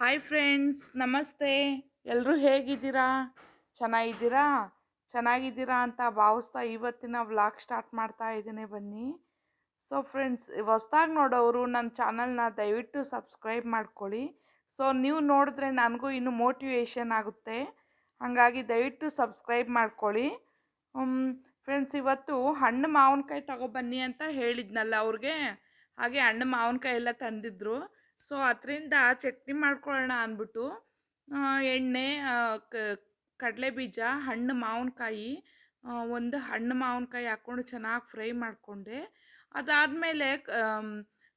Hi friends, ನಮಸ್ತೆ. ಎಲ್ಲರೂ ಹೇಗಿದ್ದೀರಾ? ಚೆನ್ನಾಗಿದ್ದೀರಾ? ಚೆನ್ನಾಗಿದ್ದೀರಾ ಅಂತ ಭಾವಿಸ್ತಾ ಇವತ್ತಿನ ವ್ಲಾಗ್ ಸ್ಟಾರ್ಟ್ ಮಾಡ್ತಾ ಇದ್ದೀನಿ. ಬನ್ನಿ. ಸೊ ಫ್ರೆಂಡ್ಸ್, ಹೊಸ್ದಾಗಿ ನೋಡೋರು ನನ್ನ ಚಾನಲ್ನ ದಯವಿಟ್ಟು ಸಬ್ಸ್ಕ್ರೈಬ್ ಮಾಡ್ಕೊಳ್ಳಿ. ಸೊ ನೀವು ನೋಡಿದ್ರೆ ನನಗೂ ಇನ್ನೂ ಮೋಟಿವೇಶನ್ ಆಗುತ್ತೆ. ಹಾಗಾಗಿ ದಯವಿಟ್ಟು ಸಬ್ಸ್ಕ್ರೈಬ್ ಮಾಡ್ಕೊಳ್ಳಿ. ಫ್ರೆಂಡ್ಸ್, ಇವತ್ತು ಹಣ್ಣು ಮಾವಿನಕಾಯಿ ತಗೊಬನ್ನಿ ಅಂತ ಹೇಳಿದ್ನಲ್ಲ ಅವ್ರಿಗೆ. ಹಾಗೆ ಹಣ್ಣು ಮಾವಿನಕಾಯಿ ಎಲ್ಲ ತಂದಿದ್ರು. ಸೊ ಅದರಿಂದ ಚಟ್ನಿ ಮಾಡ್ಕೊಳ್ಳೋಣ ಅಂದ್ಬಿಟ್ಟು ಎಣ್ಣೆ, ಕಡಲೆ ಬೀಜ, ಹಣ್ಣು ಮಾವಿನಕಾಯಿ, ಒಂದು ಹಣ್ಣು ಮಾವಿನಕಾಯಿ ಹಾಕ್ಕೊಂಡು ಚೆನ್ನಾಗಿ ಫ್ರೈ ಮಾಡಿಕೊಂಡೆ. ಅದಾದಮೇಲೆ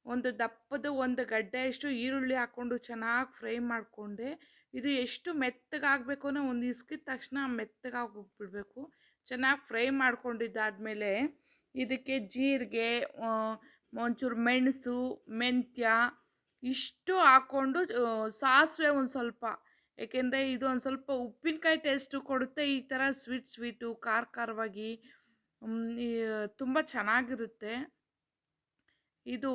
ಒಂದು ದಪ್ಪದ ಒಂದು ಗಡ್ಡೆಯಷ್ಟು ಈರುಳ್ಳಿ ಹಾಕ್ಕೊಂಡು ಚೆನ್ನಾಗಿ ಫ್ರೈ ಮಾಡಿಕೊಂಡೆ. ಇದು ಎಷ್ಟು ಮೆತ್ತಗಾಗಬೇಕು ಅನ್ನೋ ಒಂದು ಇಸ್ಕಿದ ತಕ್ಷಣ ಮೆತ್ತಗಾಗಿ ಹೋಗ್ಬಿಡ್ಬೇಕು. ಚೆನ್ನಾಗಿ ಫ್ರೈ ಮಾಡ್ಕೊಂಡಿದ್ದಾದಮೇಲೆ ಇದಕ್ಕೆ ಜೀರಿಗೆ, ಒಂಚೂರು ಮೆಣಸು, ಮೆಂತ್ಯ ಇಷ್ಟು ಹಾಕ್ಕೊಂಡು, ಸಾಸಿವೆ ಒಂದು ಸ್ವಲ್ಪ, ಏಕೆಂದರೆ ಇದು ಒಂದು ಸ್ವಲ್ಪ ಉಪ್ಪಿನಕಾಯಿ ಟೇಸ್ಟು ಕೊಡುತ್ತೆ. ಈ ಥರ ಸ್ವೀಟು ಖಾರ ಖಾರವಾಗಿ ತುಂಬ ಚೆನ್ನಾಗಿರುತ್ತೆ. ಇದು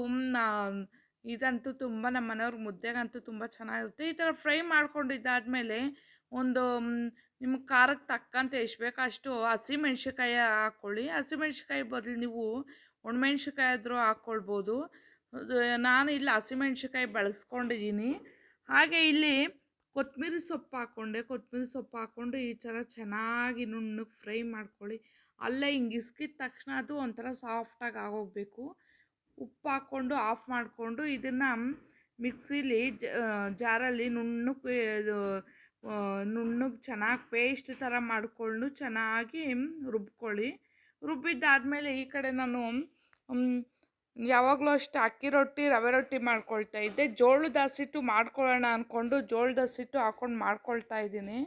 ಇದಂತೂ ತುಂಬ ನಮ್ಮ ಮನೆಯವ್ರ ಮುದ್ದೆಗಂತೂ ತುಂಬ ಚೆನ್ನಾಗಿರುತ್ತೆ. ಈ ಥರ ಫ್ರೈ ಮಾಡ್ಕೊಂಡಿದ್ದಾದಮೇಲೆ ಒಂದು ನಿಮ್ಗೆ ಖಾರಕ್ಕೆ ತಕ್ಕಂತೆ ಎಷ್ಟು ಬೇಕೋ ಅಷ್ಟು ಹಸಿಮೆಣ್ಸಿಕಾಯಿ ಹಾಕ್ಕೊಳ್ಳಿ. ಹಸಿಮೆಣ್ಸಿಕಾಯಿ ಬದಲು ನೀವು ಒಣಮೆಣ್ಸಿಕಾಯಿ ಆದರೂ ಹಾಕ್ಕೊಳ್ಬೋದು. ನಾನು ಇಲ್ಲಿ ಹಸಿಮೆಣ್ಸಿಕಾಯಿ ಬಳಸ್ಕೊಂಡಿದ್ದೀನಿ. ಹಾಗೆ ಇಲ್ಲಿ ಕೊತ್ತಂಬರಿ ಸೊಪ್ಪು ಹಾಕ್ಕೊಂಡೆ. ಕೊತ್ತಂಬರಿ ಸೊಪ್ಪು ಹಾಕ್ಕೊಂಡು ಈ ಥರ ಚೆನ್ನಾಗಿ ನುಣ್ಣಗೆ ಫ್ರೈ ಮಾಡ್ಕೊಳ್ಳಿ. ಅಲ್ಲೇ ಹಿಂಗೆ ಇಸ್ಕಿದ ತಕ್ಷಣ ಅದು ಒಂಥರ ಸಾಫ್ಟಾಗಿ ಆಗೋಗಬೇಕು. ಉಪ್ಪು ಹಾಕ್ಕೊಂಡು ಆಫ್ ಮಾಡಿಕೊಂಡು ಇದನ್ನು ಮಿಕ್ಸಿಲಿ ಜಾರಲ್ಲಿ ನುಣ್ಣಗೆ ಚೆನ್ನಾಗಿ ಪೇಸ್ಟ್ ಥರ ಮಾಡಿಕೊಂಡು ಚೆನ್ನಾಗಿ ರುಬ್ಕೊಳ್ಳಿ. ರುಬ್ಬಿದ್ದಾದಮೇಲೆ ಈ ಕಡೆ ನಾನು ಯಾವಾಗಲೂ ಅಷ್ಟು ಅಕ್ಕಿ ರೊಟ್ಟಿ, ರವೆ ರೊಟ್ಟಿ ಮಾಡ್ಕೊಳ್ತಾ ಇದ್ದೆ. ಜೋಳದ ಹಸಿಟ್ಟು ಮಾಡ್ಕೊಳ್ಳೋಣ ಅಂದ್ಕೊಂಡು ಜೋಳದ ಹಸಿಟ್ಟು ಹಾಕ್ಕೊಂಡು ಮಾಡ್ಕೊಳ್ತಾ ಇದ್ದೀನಿ.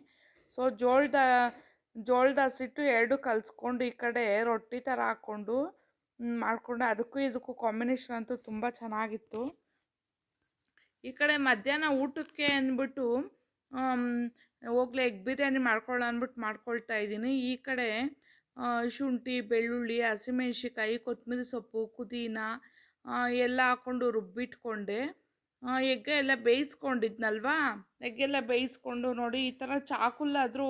ಸೊ ಜೋಳದ ಹಸಿಟ್ಟು ಎರಡು ಕಲಿಸ್ಕೊಂಡು ಈ ಕಡೆ ರೊಟ್ಟಿ ಥರ ಹಾಕ್ಕೊಂಡು ಮಾಡಿಕೊಂಡೆ. ಅದಕ್ಕೂ ಇದಕ್ಕೂ ಕಾಂಬಿನೇಷನ್ ಅಂತೂ ತುಂಬ ಚೆನ್ನಾಗಿತ್ತು. ಈ ಕಡೆ ಮಧ್ಯಾಹ್ನ ಊಟಕ್ಕೆ ಅಂದ್ಬಿಟ್ಟು ಹೋಗ್ಲಿ ಎಗ್ ಬಿರಿಯಾನಿ ಮಾಡ್ಕೊಳ್ಳೋ ಅಂದ್ಬಿಟ್ಟು ಮಾಡ್ಕೊಳ್ತಾ ಇದ್ದೀನಿ. ಈ ಕಡೆ ಶುಂಠಿ, ಬೆಳ್ಳುಳ್ಳಿ, ಹಸಿಮೆಣ್ಸಿಕಾಯಿ, ಕೊತ್ತಂಬರಿ ಸೊಪ್ಪು, ಪುದೀನ ಎಲ್ಲ ಹಾಕ್ಕೊಂಡು ರುಬ್ಬಿಟ್ಕೊಂಡೆ. ಎಗ್ಗೆಲ್ಲ ಬೇಯಿಸ್ಕೊಂಡಿದ್ನಲ್ವಾ, ಎಗ್ಗೆಲ್ಲ ಬೇಯಿಸ್ಕೊಂಡು ನೋಡಿ ಈ ಥರ ಚಾಕುಲ್ಲಾದರೂ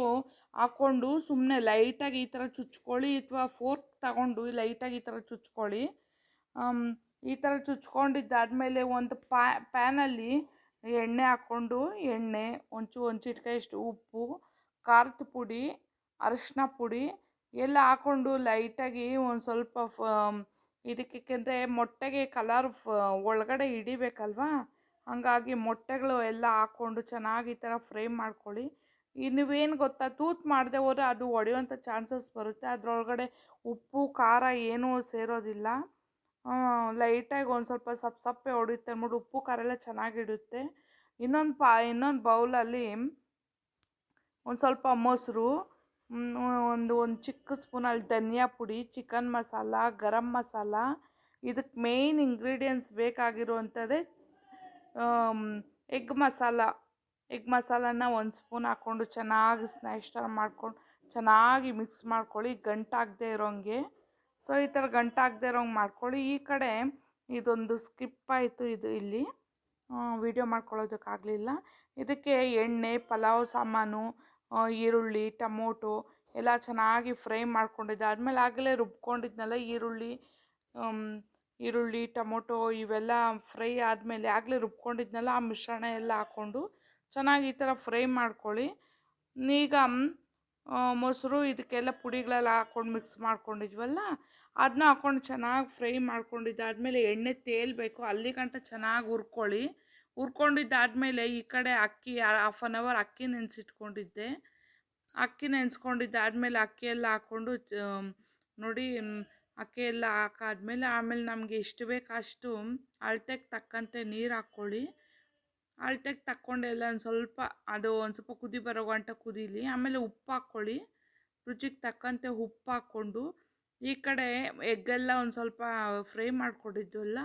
ಹಾಕ್ಕೊಂಡು ಸುಮ್ಮನೆ ಲೈಟಾಗಿ ಈ ಥರ ಚುಚ್ಕೊಳ್ಳಿ, ಅಥವಾ ಫೋರ್ಕ್ ತಗೊಂಡು ಲೈಟಾಗಿ ಈ ಥರ ಚುಚ್ಕೊಳ್ಳಿ. ಈ ಥರ ಚುಚ್ಕೊಂಡಿದ್ದಾದಮೇಲೆ ಒಂದು ಪ್ಯಾನಲ್ಲಿ ಎಣ್ಣೆ ಹಾಕ್ಕೊಂಡು, ಒಂದು ಚಿಟಿಕೆಯಷ್ಟು ಉಪ್ಪು, ಖಾರದ ಪುಡಿ, ಅರಿಶಿನ ಪುಡಿ ಎಲ್ಲ ಹಾಕ್ಕೊಂಡು ಲೈಟಾಗಿ ಒಂದು ಸ್ವಲ್ಪ ಇದಕ್ಕೆ ಮೊಟ್ಟೆಗೆ ಕಲರ್ ಒಳಗಡೆ ಹಿಡಿಬೇಕಲ್ವಾ, ಹಾಗಾಗಿ ಮೊಟ್ಟೆಗಳು ಎಲ್ಲ ಹಾಕ್ಕೊಂಡು ಚೆನ್ನಾಗಿ ಈ ಥರ ಫ್ರೈ ಮಾಡ್ಕೊಳ್ಳಿ. ನೀವೇನು ಗೊತ್ತಾ, ತೂತು ಮಾಡದೆ ಹೋದರೆ ಅದು ಒಡೆಯುವಂಥ ಚಾನ್ಸಸ್ ಬರುತ್ತೆ. ಅದರೊಳಗಡೆ ಉಪ್ಪು ಖಾರ ಏನೂ ಸೇರೋದಿಲ್ಲ. ಲೈಟಾಗಿ ಒಂದು ಸ್ವಲ್ಪ ಸಪ್ಪೆ ಹೊಡೆಯುತ್ತೆ ಅಂದ್ಬಿಟ್ಟು ಉಪ್ಪು ಖಾರ ಎಲ್ಲ ಚೆನ್ನಾಗಿಡುತ್ತೆ. ಇನ್ನೊಂದು ಬೌಲಲ್ಲಿ ಒಂದು ಸ್ವಲ್ಪ ಮೊಸರು, ಒಂದು ಚಿಕ್ಕ ಸ್ಪೂನಲ್ಲಿ ಧನಿಯಾ ಪುಡಿ, ಚಿಕನ್ ಮಸಾಲ, ಗರಂ ಮಸಾಲ, ಇದಕ್ಕೆ ಮೇಯ್ನ್ ಇಂಗ್ರೀಡಿಯೆಂಟ್ಸ್ ಬೇಕಾಗಿರುವಂಥದ್ದೇ ಎಗ್ ಮಸಾಲನ ಒಂದು ಸ್ಪೂನ್ ಹಾಕ್ಕೊಂಡು ಚೆನ್ನಾಗಿ ಸ್ನ್ಯಾಶ್ ಥರ ಮಾಡ್ಕೊಂಡು ಚೆನ್ನಾಗಿ ಮಿಕ್ಸ್ ಮಾಡ್ಕೊಳ್ಳಿ, ಗಂಟಾಗದೇ ಇರೋಂಗೆ. ಸೊ ಈ ಥರ ಗಂಟಾಗದೇ ಇರೋಂಗೆ ಮಾಡ್ಕೊಳ್ಳಿ. ಈ ಕಡೆ ಇದೊಂದು ಸ್ಕಿಪ್ ಆಯಿತು, ಇದು ಇಲ್ಲಿ ವಿಡಿಯೋ ಮಾಡ್ಕೊಳ್ಳೋದಕ್ಕಾಗಲಿಲ್ಲ. ಇದಕ್ಕೆ ಎಣ್ಣೆ, ಪಲಾವ್ ಸಾಮಾನು, ಈರುಳ್ಳಿ, ಟೊಮೊಟೊ ಎಲ್ಲ ಚೆನ್ನಾಗಿ ಫ್ರೈ ಮಾಡ್ಕೊಂಡಿದ್ದಾದಮೇಲೆ ಆಗಲೇ ರುಬ್ಕೊಂಡಿದ್ನಲ್ಲ ಈರುಳ್ಳಿ, ಟೊಮೊಟೊ ಇವೆಲ್ಲ ಫ್ರೈ ಆದಮೇಲೆ ಆಗಲೇ ರುಬ್ಕೊಂಡಿದ್ನಲ್ಲ ಆ ಮಿಶ್ರಣ ಎಲ್ಲ ಹಾಕ್ಕೊಂಡು ಚೆನ್ನಾಗಿ ಈ ಥರ ಫ್ರೈ ಮಾಡ್ಕೊಳ್ಳಿ. ಈಗ ಮೊಸರು ಇದಕ್ಕೆಲ್ಲ ಪುಡಿಗಳೆಲ್ಲ ಹಾಕ್ಕೊಂಡು ಮಿಕ್ಸ್ ಮಾಡ್ಕೊಂಡಿದ್ವಲ್ಲ ಅದನ್ನ ಹಾಕ್ಕೊಂಡು ಚೆನ್ನಾಗಿ ಫ್ರೈ ಮಾಡ್ಕೊಂಡಿದ್ದಾದಮೇಲೆ ಎಣ್ಣೆ ತೇಲಬೇಕು, ಅಲ್ಲಿಗಂಟ ಚೆನ್ನಾಗಿ ಹುರ್ಕೊಂಡಿದ್ದಾದಮೇಲೆ ಈ ಕಡೆ ಅಕ್ಕಿ 1/2 ಅವರ್ ಅಕ್ಕಿ ನೆನೆಸಿಟ್ಕೊಂಡಿದ್ದೆ. ಅಕ್ಕಿ ನೆನೆಸ್ಕೊಂಡಿದ್ದಾದಮೇಲೆ ಅಕ್ಕಿ ಎಲ್ಲ ಹಾಕ್ಕೊಂಡು ನೋಡಿ, ಅಕ್ಕಿ ಎಲ್ಲ ಹಾಕಾದ್ಮೇಲೆ ಆಮೇಲೆ ನಮಗೆ ಎಷ್ಟು ಬೇಕು ಅಷ್ಟು ಅಳತೆಗೆ ತಕ್ಕಂತೆ ನೀರು ಹಾಕ್ಕೊಳ್ಳಿ. ಅಳತೆಗೆ ತಕ್ಕೊಂಡು ಎಲ್ಲ ಒಂದು ಸ್ವಲ್ಪ ಕುದಿ ಬರೋ ಗಂಟ ಕುದೀಲಿ. ಆಮೇಲೆ ಉಪ್ಪು ಹಾಕ್ಕೊಳ್ಳಿ, ರುಚಿಗೆ ತಕ್ಕಂತೆ ಉಪ್ಪು ಹಾಕ್ಕೊಂಡು ಈ ಕಡೆ ಎಗ್ಗೆಲ್ಲ ಒಂದು ಸ್ವಲ್ಪ ಫ್ರೈ ಮಾಡ್ಕೊಂಡಿದ್ವಲ್ಲ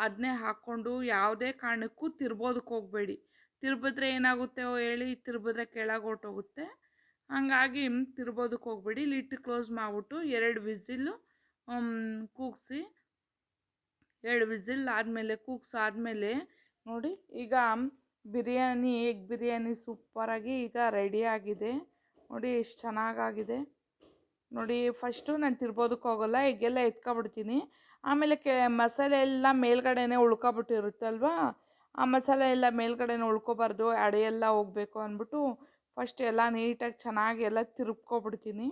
ಅದನ್ನೇ ಹಾಕ್ಕೊಂಡು ಯಾವುದೇ ಕಾರಣಕ್ಕೂ ತಿರ್ಬೋದಕ್ಕೆ ಹೋಗಬೇಡಿ. ತಿರ್ಬಿದ್ರೆ ಏನಾಗುತ್ತೆ ಹೇಳಿ, ತಿರ್ಬಿದ್ರೆ ಕೆಳಗೆ ಹೊರ್ಟೋಗುತ್ತೆ. ಹಾಗಾಗಿ ತಿರ್ಬೋದಕ್ಕೆ ಹೋಗಬೇಡಿ. ಲಿಡ್ ಕ್ಲೋಸ್ ಮಾಡಿಬಿಟ್ಟು 2 ವಿಸಿಲ್ಲು ಕೂಗಿಸಿ, 2 ವಿಸಿಲ್ ಆದಮೇಲೆ ಕೂಗ್ಸಾದ್ಮೇಲೆ ನೋಡಿ ಈಗ ಬಿರಿಯಾನಿ, ಎಗ್ ಬಿರಿಯಾನಿ ಸೂಪರಾಗಿ ಈಗ ರೆಡಿಯಾಗಿದೆ. ನೋಡಿ ಎಷ್ಟು ಚೆನ್ನಾಗಾಗಿದೆ ನೋಡಿ. ಫಸ್ಟು ನಾನು ತಿರ್ಬೋದಕ್ಕೆ ಹೋಗಲ್ಲ, ಎಗ್ಗೆಲ್ಲ ಎತ್ಕೊಬಿಡ್ತೀನಿ. ಆಮೇಲೆ ಮಸಾಲೆ ಎಲ್ಲ ಮೇಲ್ಗಡೆನೇ ಉಳ್ಕೊಬಿಟ್ಟಿರುತ್ತಲ್ವ, ಆ ಮಸಾಲೆ ಎಲ್ಲ ಮೇಲ್ಗಡೆನೇ ಉಳ್ಕೊಬಾರ್ದು, ಅಡಿ ಎಲ್ಲ ಹೋಗಬೇಕು ಅಂದ್ಬಿಟ್ಟು ಫಸ್ಟ್ ಎಲ್ಲ ನೀಟಾಗಿ ಚೆನ್ನಾಗಿ ಎಲ್ಲ ತಿರುಗ್ಕೊಬಿಡ್ತೀನಿ.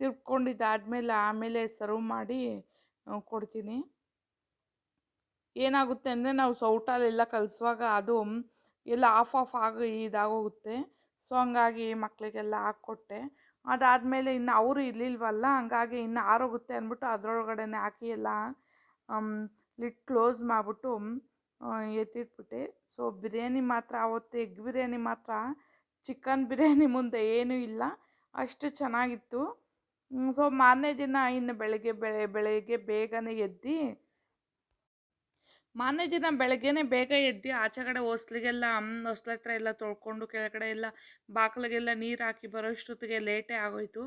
ತಿರ್ಗ್ಕೊಂಡಿದ್ದಾದಮೇಲೆ ಆಮೇಲೆ ಸರ್ವ್ ಮಾಡಿ ಕೊಡ್ತೀನಿ. ಏನಾಗುತ್ತೆ ಅಂದರೆ ನಾವು ಸೌಟಲ್ಲೆಲ್ಲ ಕಲಿಸುವಾಗ ಅದು ಎಲ್ಲ ಆಫ್ ಆಗಿ ಇದಾಗೋಗುತ್ತೆ. ಸೊ ಹಂಗಾಗಿ ಮಕ್ಕಳಿಗೆಲ್ಲ ಹಾಕ್ಕೊಟ್ಟೆ. ಅದಾದಮೇಲೆ ಇನ್ನು ಅವರು ಇರಲಿಲ್ವಲ್ಲ, ಹಂಗಾಗಿ ಇನ್ನು ಆರೋಗುತ್ತೆ ಅಂದ್ಬಿಟ್ಟು ಅದರೊಳಗಡೆನೆ ಹಾಕಿ ಎಲ್ಲ ಲಿಡ್ ಕ್ಲೋಸ್ ಮಾಡಿಬಿಟ್ಟು ಎತ್ತಿಟ್ಬಿಟ್ಟೆ. ಸೊ ಬಿರಿಯಾನಿ ಮಾತ್ರ ಆವತ್ತು ಎಗ್ ಬಿರಿಯಾನಿ ಮಾತ್ರ ಚಿಕನ್ ಬಿರಿಯಾನಿ ಮುಂದೆ ಏನೂ ಇಲ್ಲ, ಅಷ್ಟು ಚೆನ್ನಾಗಿತ್ತು. ಸೊ ಮಾರನೇ ದಿನ ಇನ್ನು ಬೆಳಗ್ಗೆ ಬೇಗನೆ ಎದ್ದು ಬೇಗ ಎದ್ದು ಆಚೆ ಕಡೆ ಹೊಸ್ಲಿಗೆಲ್ಲ ಹೊಸ್ಲ ಹತ್ರ ಎಲ್ಲ ತೊಳ್ಕೊಂಡು ಕೆಳಗಡೆ ಎಲ್ಲ ಬಾಗಿಲಿಗೆಲ್ಲ ನೀರು ಹಾಕಿ ಬರೋಷ್ಟೊತ್ತಿಗೆ ಲೇಟೇ ಆಗೋಯ್ತು.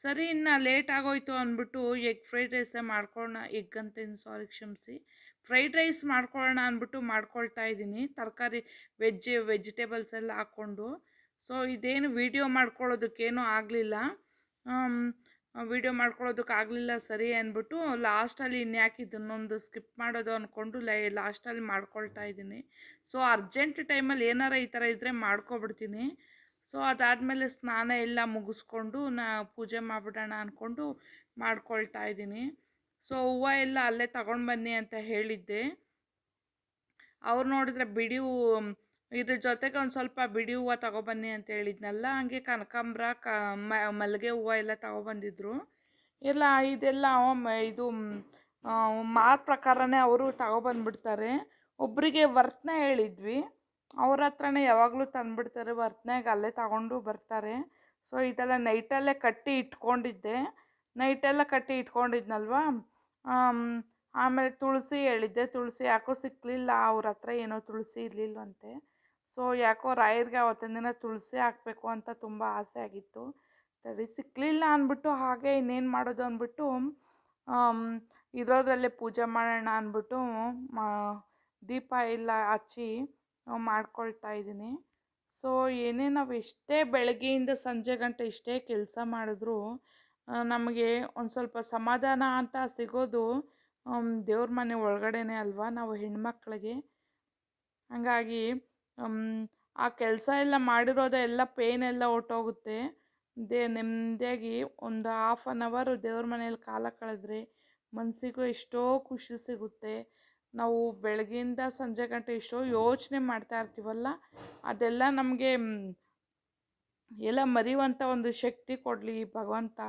ಸರಿ ಇನ್ನು ಲೇಟ್ ಆಗೋಯ್ತು ಅಂದ್ಬಿಟ್ಟು ಎಗ್ ಫ್ರೈಡ್ ರೈಸೇ ಮಾಡ್ಕೊಳ್ಳೋಣ, ಎಗ್ ಅಂತೇನು ಸಾರಿ ಕ್ಷಮಿಸಿ, ಫ್ರೈಡ್ ರೈಸ್ ಮಾಡ್ಕೊಳ್ಳೋಣ ಅಂದ್ಬಿಟ್ಟು ಮಾಡ್ಕೊಳ್ತಾ ಇದ್ದೀನಿ, ತರಕಾರಿ ವೆಜಿಟೇಬಲ್ಸ್ ಎಲ್ಲ ಹಾಕ್ಕೊಂಡು. ಸೊ ಇದೇನು ವೀಡಿಯೋ ಮಾಡ್ಕೊಳ್ಳೋದಕ್ಕೇನೂ ಆಗಲಿಲ್ಲ, ಮಾಡ್ಕೊಳ್ಳೋದಕ್ಕಾಗಲಿಲ್ಲ ಸರಿ ಅಂದ್ಬಿಟ್ಟು ಲಾಸ್ಟಲ್ಲಿ ಇನ್ಯಾಕೆ ಇದನ್ನೊಂದು ಸ್ಕಿಪ್ ಮಾಡೋದು ಅಂದ್ಕೊಂಡು ಲಾಸ್ಟಲ್ಲಿ ಮಾಡ್ಕೊಳ್ತಾ ಇದ್ದೀನಿ. ಸೊ ಅರ್ಜೆಂಟ್ ಟೈಮಲ್ಲಿ ಏನಾರ ಈ ಥರ ಇದ್ದರೆ ಮಾಡ್ಕೊಬಿಡ್ತೀನಿ. ಸೊ ಅದಾದಮೇಲೆ ಸ್ನಾನ ಎಲ್ಲ ಮುಗಿಸ್ಕೊಂಡು ಪೂಜೆ ಮಾಡಿಬಿಡೋಣ ಅಂದ್ಕೊಂಡು ಮಾಡ್ಕೊಳ್ತಾ ಇದ್ದೀನಿ. ಸೊ ಹೂವು ಎಲ್ಲ ಅಲ್ಲೇ ತಗೊಂಡು ಬನ್ನಿ ಅಂತ ಹೇಳಿದ್ದೆ. ಅವ್ರು ನೋಡಿದ್ರೆ ಬಿಡಿ ಹೂವು ಇದ್ರ ಜೊತೆಗೆ ಒಂದು ಸ್ವಲ್ಪ ಬಿಡಿ ಹೂವು ತಗೊಬನ್ನಿ ಅಂತ ಹೇಳಿದ್ನಲ್ಲ, ಹಂಗೆ ಕನಕಾಂಬ್ರ ಮಲ್ಲಿಗೆ ಹೂವು ಎಲ್ಲ ತಗೊಬಂದಿದ್ರು. ಎಲ್ಲ ಇದೆಲ್ಲ ಇದು ಮಾರು ಪ್ರಕಾರನೇ ಅವರು ತಗೊಬಂದ್ಬಿಡ್ತಾರೆ. ಒಬ್ಬರಿಗೆ ವರ್ತನ ಹೇಳಿದ್ವಿ, ಅವ್ರ ಹತ್ರನೇ ಯಾವಾಗಲೂ ತಂದುಬಿಡ್ತಾರೆ, ವರ್ತನೆಗೆ ಅಲ್ಲೇ ತಗೊಂಡು ಬರ್ತಾರೆ. ಸೊ ಇದೆಲ್ಲ ನೈಟೆಲ್ಲ ಕಟ್ಟಿ ಇಟ್ಕೊಂಡಿದ್ನಲ್ವ. ಆಮೇಲೆ ತುಳಸಿ ಹೇಳಿದ್ದೆ, ತುಳಸಿ ಯಾಕೋ ಸಿಕ್ಕಲಿಲ್ಲ, ಅವ್ರ ಹತ್ರ ಏನೋ ತುಳಸಿ ಇರಲಿಲ್ವಂತೆ. ಸೊ ಯಾಕೋ ರಾಯರಿಗೆ ಅವತ್ತಿನ ದಿನ ತುಳಸಿ ಹಾಕಬೇಕು ಅಂತ ತುಂಬ ಆಸೆ ಆಗಿತ್ತು. ಸರಿ ಸಿಕ್ಕಲಿಲ್ಲ ಅಂದ್ಬಿಟ್ಟು ಹಾಗೆ ಇನ್ನೇನು ಮಾಡೋದು ಅಂದ್ಬಿಟ್ಟು ಇರೋದ್ರಲ್ಲೇ ಪೂಜೆ ಮಾಡೋಣ ಅಂದ್ಬಿಟ್ಟು ದೀಪ ಎಲ್ಲ ಹಚ್ಚಿ ಮಾಡ್ಕೊಳ್ತಾ ಇದ್ದೀನಿ. ಸೊ ಏನೇ ನಾವು ಎಷ್ಟೇ ಬೆಳಗ್ಗೆಯಿಂದ ಸಂಜೆ ಗಂಟೆ ಎಷ್ಟೇ ಕೆಲಸ ಮಾಡಿದ್ರೂ ನಮಗೆ ಒಂದು ಸ್ವಲ್ಪ ಸಮಾಧಾನ ಅಂತ ಸಿಗೋದು ದೇವ್ರ ಮನೆ ಒಳಗಡೆನೇ ಅಲ್ವಾ, ನಾವು ಹೆಣ್ಮಕ್ಳಿಗೆ. ಹಾಗಾಗಿ ಆ ಕೆಲಸ ಎಲ್ಲ ಮಾಡಿರೋದೆ ಎಲ್ಲ ಪೇನ್ ಎಲ್ಲ ಹೊರ್ಟೋಗುತ್ತೆ. ನೆಮ್ಮದಿಯಾಗಿ ಒಂದು 1/2 ಅವರ್ ದೇವ್ರ ಮನೇಲಿ ಕಾಲ ಕಳೆದ್ರೆ ಮನಸ್ಸಿಗೂ ಎಷ್ಟೋ ಖುಷಿ ಸಿಗುತ್ತೆ. ನಾವು ಬೆಳಗ್ಗೆಯಿಂದ ಸಂಜೆ ಗಂಟೆ ಎಷ್ಟೋ ಯೋಚನೆ ಮಾಡ್ತಾ ಇರ್ತೀವಲ್ಲ, ಅದೆಲ್ಲ ನಮಗೆ ಎಲ್ಲ ಮರೆಯುವಂಥ ಒಂದು ಶಕ್ತಿ ಕೊಡಲಿ ಭಗವಂತ,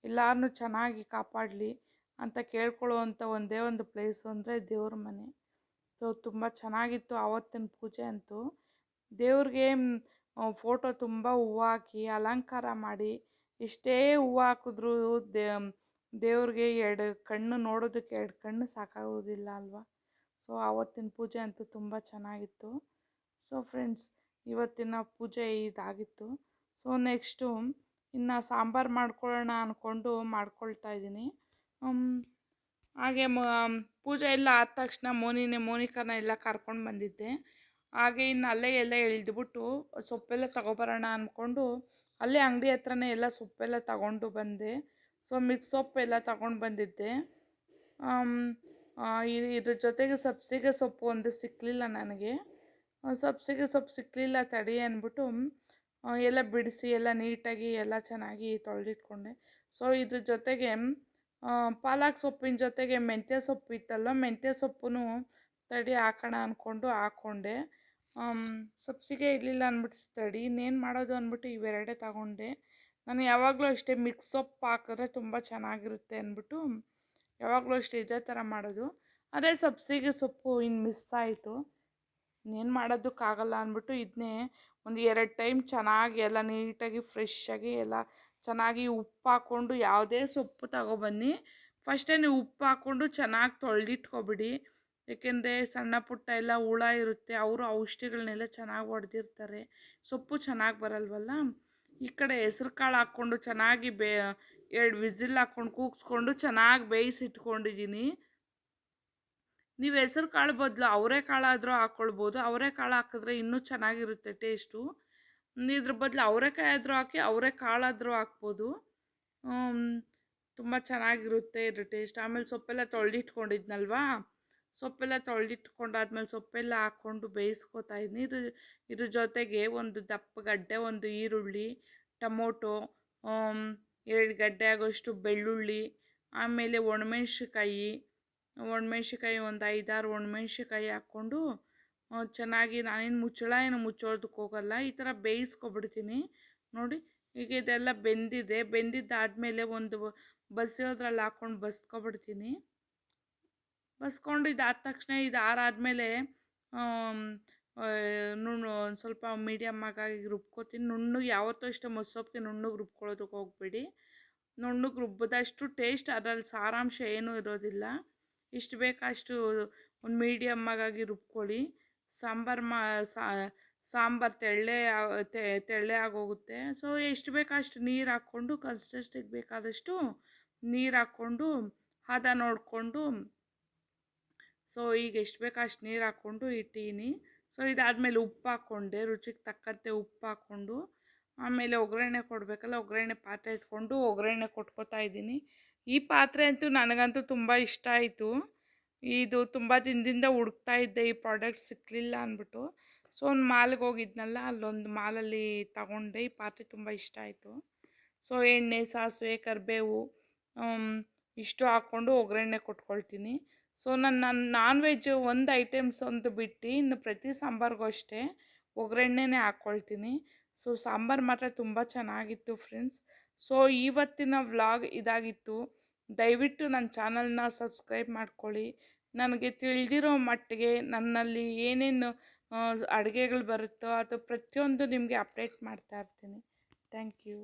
ಎಲ್ಲರನ್ನೂ ಚೆನ್ನಾಗಿ ಕಾಪಾಡಲಿ ಅಂತ ಕೇಳ್ಕೊಳ್ಳುವಂಥ ಒಂದೇ ಒಂದು ಪ್ಲೇಸು ಅಂದರೆ ದೇವ್ರ ಮನೆ. ಸೊ ತುಂಬ ಚೆನ್ನಾಗಿತ್ತು ಆವತ್ತಿನ ಪೂಜೆ ಅಂತೂ. ದೇವ್ರಿಗೆ ಫೋಟೋ ತುಂಬ ಹೂವು ಹಾಕಿ ಅಲಂಕಾರ ಮಾಡಿ, ಎಷ್ಟೇ ಹೂವು ಹಾಕಿದ್ರೂ ದೇವ್ರಿಗೆ 2 ಕಣ್ಣು ನೋಡೋದಕ್ಕೆ 2 ಕಣ್ಣು ಸಾಕಾಗೋದಿಲ್ಲ ಅಲ್ವಾ. ಸೊ ಆವತ್ತಿನ ಪೂಜೆ ಅಂತೂ ತುಂಬ ಚೆನ್ನಾಗಿತ್ತು. ಸೊ ಫ್ರೆಂಡ್ಸ್, ಇವತ್ತಿನ ಪೂಜೆ ಇದಾಗಿತ್ತು. ಸೊ ನೆಕ್ಸ್ಟು ಇನ್ನು ಸಾಂಬಾರು ಮಾಡ್ಕೊಳ್ಳೋಣ ಅಂದ್ಕೊಂಡು ಮಾಡ್ಕೊಳ್ತಾ ಇದ್ದೀನಿ. ಹಾಗೆ ಪೂಜೆ ಎಲ್ಲ ಆದ ತಕ್ಷಣ ಮೋನಿಕಾನ ಎಲ್ಲ ಕರ್ಕೊಂಡು ಬಂದಿದ್ದೆ. ಹಾಗೆ ಇನ್ನು ಅಲ್ಲೇ ಎಲ್ಲ ಇಳಿದ್ಬಿಟ್ಟು ಸೊಪ್ಪೆಲ್ಲ ತಗೊಬರೋಣ ಅಂದ್ಕೊಂಡು ಅಲ್ಲೇ ಅಂಗಡಿ ಹತ್ರನೇ ಎಲ್ಲ ಸೊಪ್ಪೆಲ್ಲ ತಗೊಂಡು ಬಂದೆ. ಸೊ ಮಿಕ್ಸ್ ಸೊಪ್ಪೆಲ್ಲ ತಗೊಂಡು ಬಂದಿದ್ದೆ. ಇದ್ರ ಜೊತೆಗೆ ಸಬ್ಸಿಗೆ ಸೊಪ್ಪು ಒಂದು ಸಿಕ್ಕಲಿಲ್ಲ ನನಗೆ. ಸಬ್ಸಿಗೆ ಸೊಪ್ಪು ಸಿಕ್ಕಲಿಲ್ಲ ತಡಿ ಅಂದ್ಬಿಟ್ಟು ಎಲ್ಲ ಬಿಡಿಸಿ ಎಲ್ಲ ನೀಟಾಗಿ ಎಲ್ಲ ಚೆನ್ನಾಗಿ ತೊಳೆದಿಟ್ಕೊಂಡೆ. ಸೊ ಇದ್ರ ಜೊತೆಗೆ ಪಾಲಕ್ ಸೊಪ್ಪಿನ ಜೊತೆಗೆ ಮೆಂತ್ಯ ಸೊಪ್ಪು ಇತ್ತಲ್ಲ, ಮೆಂತ್ಯ ಸೊಪ್ಪು ತಡಿ ಹಾಕೋಣ ಅಂದ್ಕೊಂಡು ಹಾಕ್ಕೊಂಡೆ. ಸಬ್ಸಿಗೆ ಇರಲಿಲ್ಲ ಅಂದ್ಬಿಟ್ಟು ತಡಿ ಇನ್ನೇನು ಮಾಡೋದು ಅಂದ್ಬಿಟ್ಟು ಇವೆರಡೇ ತಗೊಂಡೆ. ನಾನು ಯಾವಾಗಲೂ ಅಷ್ಟೇ ಮಿಕ್ಸ್ ಸೊಪ್ಪು ಹಾಕಿದ್ರೆ ತುಂಬ ಚೆನ್ನಾಗಿರುತ್ತೆ ಅಂದ್ಬಿಟ್ಟು ಯಾವಾಗಲೂ ಅಷ್ಟೇ ಇದೇ ಥರ ಮಾಡೋದು. ಅದೇ ಸಬ್ಸಿಗೆ ಸೊಪ್ಪು ಇನ್ನು ಮಿಸ್ ಆಯಿತು, ಇನ್ನೇನು ಮಾಡೋದಕ್ಕಾಗಲ್ಲ ಅಂದ್ಬಿಟ್ಟು ಇದನ್ನೇ ಒಂದು 2 ಟೈಮ್ ಚೆನ್ನಾಗಿ ಎಲ್ಲ ನೀಟಾಗಿ ಫ್ರೆಶ್ಶಾಗಿ ಎಲ್ಲ ಚೆನ್ನಾಗಿ ಉಪ್ಪು ಹಾಕ್ಕೊಂಡು, ಯಾವುದೇ ಸೊಪ್ಪು ತಗೊಬನ್ನಿ ಫಸ್ಟೇ ನೀವು ಉಪ್ಪು ಹಾಕ್ಕೊಂಡು ಚೆನ್ನಾಗಿ ತೊಳೆದಿಟ್ಕೊಬಿಡಿ. ಏಕೆಂದರೆ ಸಣ್ಣ ಪುಟ್ಟ ಎಲ್ಲ ಹುಳ ಇರುತ್ತೆ, ಅವರು ಔಷಧಿಗಳನ್ನೆಲ್ಲ ಚೆನ್ನಾಗಿ ಹೊಡೆದಿರ್ತಾರೆ, ಸೊಪ್ಪು ಚೆನ್ನಾಗಿ ಬರಲ್ವಲ್ಲ. ಈ ಕಡೆ ಹೆಸ್ರು ಕಾಳು ಹಾಕ್ಕೊಂಡು ಚೆನ್ನಾಗಿ 2 ವಿಸಿಲ್ ಹಾಕ್ಕೊಂಡು ಕೂಗಿಸ್ಕೊಂಡು ಚೆನ್ನಾಗಿ ಬೇಯಿಸಿಟ್ಕೊಂಡಿದ್ದೀನಿ. ನೀವು ಹೆಸರು ಕಾಳು ಬದಲು ಅವರೆಕಾಳಾದರೂ ಹಾಕ್ಕೊಳ್ಬೋದು. ಅವರೆಕಾಳು ಹಾಕಿದ್ರೆ ಇನ್ನೂ ಚೆನ್ನಾಗಿರುತ್ತೆ ಟೇಸ್ಟು. ಇದ್ರ ಬದಲು ಅವರೆಕಾಯಿ ಆದರೂ ಹಾಕಿ ಅವರೆಕಾಳಾದರೂ ಹಾಕ್ಬೋದು. ತುಂಬ ಚೆನ್ನಾಗಿರುತ್ತೆ ಇದು ಟೇಸ್ಟ್. ಆಮೇಲೆ ಸೊಪ್ಪೆಲ್ಲ ತೊಳೆದಿಟ್ಕೊಂಡಿದ್ನಲ್ವಾ, ಸೊಪ್ಪೆಲ್ಲ ತೊಳೆದಿಟ್ಕೊಂಡಾದ್ಮೇಲೆ ಸೊಪ್ಪೆಲ್ಲ ಹಾಕ್ಕೊಂಡು ಬೇಯಿಸ್ಕೊತಾ ಇದ್ದೀನಿ. ಇದ್ರ ಜೊತೆಗೆ ಒಂದು ದಪ್ಪ ಗಡ್ಡೆ, ಒಂದು ಈರುಳ್ಳಿ, ಟೊಮೊಟೊ, 2 ಗಡ್ಡೆ ಆಗೋಷ್ಟು ಬೆಳ್ಳುಳ್ಳಿ, ಆಮೇಲೆ ಒಣಮೆಣ್ಸಿಕಾಯಿ ಒಂದು 5-6 ಒಣಮೆಣ್ಸಿಕಾಯಿ ಹಾಕ್ಕೊಂಡು ಚೆನ್ನಾಗಿ, ನಾನೇನು ಏನು ಮುಚ್ಚೋದಕ್ಕೆ ಹೋಗಲ್ಲ, ಈ ಥರ ಬೇಯಿಸ್ಕೊಬಿಡ್ತೀನಿ. ನೋಡಿ ಈಗ ಇದೆಲ್ಲ ಬೆಂದಿದ್ದಾದಮೇಲೆ ಒಂದು ಬಸಿಯೋದ್ರಲ್ಲಿ ಹಾಕ್ಕೊಂಡು ಬಸ್ಕೊಬಿಡ್ತೀನಿ. ಬಸ್ಕೊಂಡು ಇದಾದ ತಕ್ಷಣ ಇದು ಆರಾದಮೇಲೆ ಒಂದು ಸ್ವಲ್ಪ ಮೀಡಿಯಮ್ ಆಗಿ ರುಬ್ಕೋತೀನಿ. ನುಣ್ಣಗೆ ಯಾವತ್ತೂ ಅಷ್ಟೇ ಮೊಸೊಪ್ಪಿಗೆ ನುಣ್ಣಗೆ ರುಬ್ಕೊಳ್ಳೋದಕ್ಕೆ ಹೋಗ್ಬೇಡಿ. ನುಣ್ಣಗೆ ರುಬ್ಬಿದಷ್ಟು ಟೇಸ್ಟ್ ಅದರಲ್ಲಿ ಸಾರಾಂಶ ಏನೂ ಇರೋದಿಲ್ಲ. ಇಷ್ಟು ಬೇಕಾ ಅಷ್ಟು ಒಂದು ಮೀಡಿಯಮ್ ಆಗಿ ರುಬ್ಕೊಳ್ಳಿ. ಸಾಂಬಾರು ತೆಳ್ಳೆ ಆಗೋಗುತ್ತೆ. ಸೊ ಎಷ್ಟು ಬೇಕಾ ಅಷ್ಟು ನೀರು ಹಾಕ್ಕೊಂಡು, ಕನ್ಸಿಸ್ಟೆನ್ಸಿಗೆ ಬೇಕಾದಷ್ಟು ನೀರು ಹಾಕ್ಕೊಂಡು ಹದ ನೋಡಿಕೊಂಡು, ಸೊ ಈಗ ಎಷ್ಟು ಬೇಕಾ ಅಷ್ಟು ನೀರು ಹಾಕ್ಕೊಂಡು ಇಟ್ಟೀನಿ. ಸೊ ಇದಾದಮೇಲೆ ಉಪ್ಪು ಹಾಕ್ಕೊಂಡೆ, ರುಚಿಗೆ ತಕ್ಕಂತೆ ಉಪ್ಪು ಹಾಕ್ಕೊಂಡು, ಆಮೇಲೆ ಒಗ್ಗರಣೆ ಕೊಡಬೇಕಲ್ಲ, ಒಗ್ಗರಣೆ ಪಾತ್ರೆ ಎತ್ಕೊಂಡು ಒಗ್ಗರಣೆ ಕೊಟ್ಕೋತಾ ಇದ್ದೀನಿ. ಈ ಪಾತ್ರೆ ಅಂತೂ ನನಗಂತೂ ತುಂಬ ಇಷ್ಟ ಆಯಿತು. ಇದು ತುಂಬ ದಿನದಿಂದ ಹುಡುಕ್ತಾ ಇದ್ದೆ, ಈ ಪ್ರಾಡಕ್ಟ್ ಸಿಕ್ಕಲಿಲ್ಲ ಅಂದ್ಬಿಟ್ಟು. ಸೊ ಒಂದು ಮಾಲ್ಗೆ ಹೋಗಿದ್ನಲ್ಲ, ಅಲ್ಲೊಂದು ಮಾಲಲ್ಲಿ ತಗೊಂಡೆ. ಈ ಪಾತ್ರೆ ತುಂಬ ಇಷ್ಟ ಆಯಿತು. ಸೊ ಎಣ್ಣೆ, ಸಾಸಿವೆ, ಕರಿಬೇವು ಇಷ್ಟು ಹಾಕ್ಕೊಂಡು ಒಗ್ಗರಣೆ ಕೊಟ್ಕೊಳ್ತೀನಿ. ಸೊ ನಾನು ನಾನ್ ವೆಜ್ ಒಂದು ಐಟಮ್ಸ್ ಒಂದು ಬಿಟ್ಟು ಇನ್ನು ಪ್ರತಿ ಸಾಂಬಾರಿಗೂ ಅಷ್ಟೇ ಒಗ್ಗರಣೆನೇ ಹಾಕ್ಕೊಳ್ತೀನಿ. ಸೊ ಸಾಂಬಾರು ಮಾತ್ರ ತುಂಬ ಚೆನ್ನಾಗಿತ್ತು ಫ್ರೆಂಡ್ಸ್. ಸೊ ಇವತ್ತಿನ ವ್ಲಾಗ್ ಇದಾಗಿತ್ತು. ದಯವಿಟ್ಟು ನನ್ನ ಚಾನಲ್ನ ಸಬ್ಸ್ಕ್ರೈಬ್ ಮಾಡ್ಕೊಳ್ಳಿ. ನನಗೆ ತಿಳಿದಿರೋ ಮಟ್ಟಿಗೆ ನನ್ನಲ್ಲಿ ಏನೇನು ಅಡುಗೆಗಳು ಬರುತ್ತೋ ಅದು ಪ್ರತಿಯೊಂದು ನಿಮಗೆ ಅಪ್ಡೇಟ್ ಮಾಡ್ತಾ ಇರ್ತೀನಿ. Thank you.